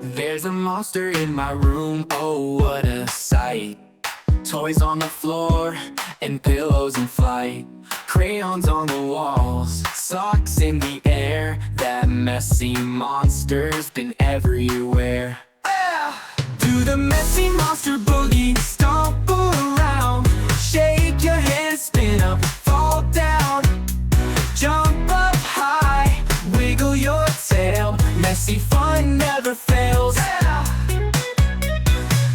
There's a monster in my room, oh what a sight. Toys on the floor, and pillows in flight. Crayons on the walls, socks in the air. That messy monster's been everywhere. Do the messy monster boogie, stomp around. Shake your hands, spin up, fall down. Jump up high, wiggle your tail. Messy fun never fails.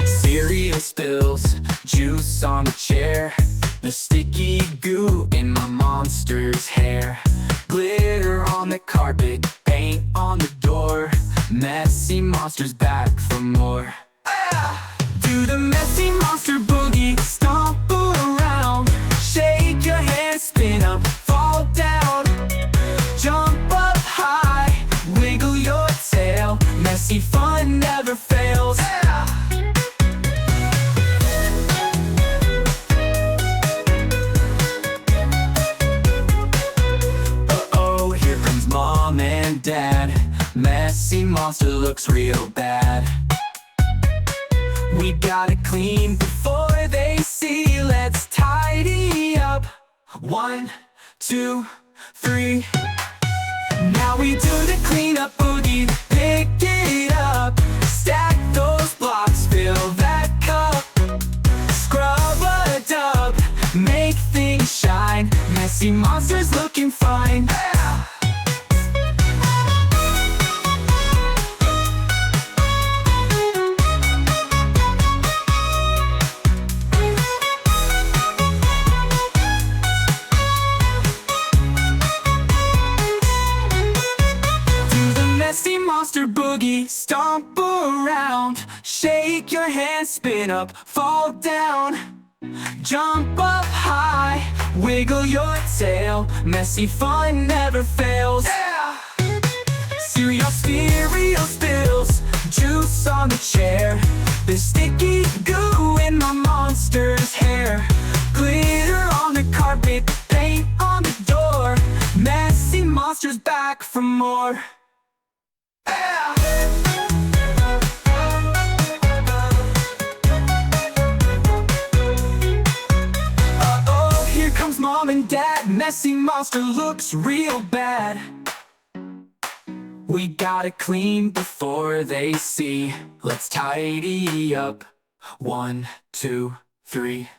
Cereal spills, juice on the chair. The sticky goo in my monster's hair. Glitter on the carpet, paint on the door. Messy monster's back for more. Do the messy monster boogie, stomp around. Shake your hands, spin up, fall down. Jump up high, wiggle your tail. Messy fun never fails. Uh-oh, here comes mom and dad. Messy monster looks real bad. We gotta clean before they see. Let's tidy up. 1, 2, 3. Now we do the cleanup boogie. Pick it up. Stack those blocks, fill that cup. Scrub a dub, make things shine. Messy monster's looking fine. Messy monster boogie, stomp around. Shake your hands, spin up, fall down. Jump up high, wiggle your tail. Messy fun never fails. Cereal spills, juice on the chair. There's sticky goo in my monster's hair. Glitter on the carpet, paint on the door. Messy monster's back for more. Uh-oh, here comes mom and dad. Messy monster looks real bad. We gotta clean before they see. Let's tidy up. 1, 2, 3.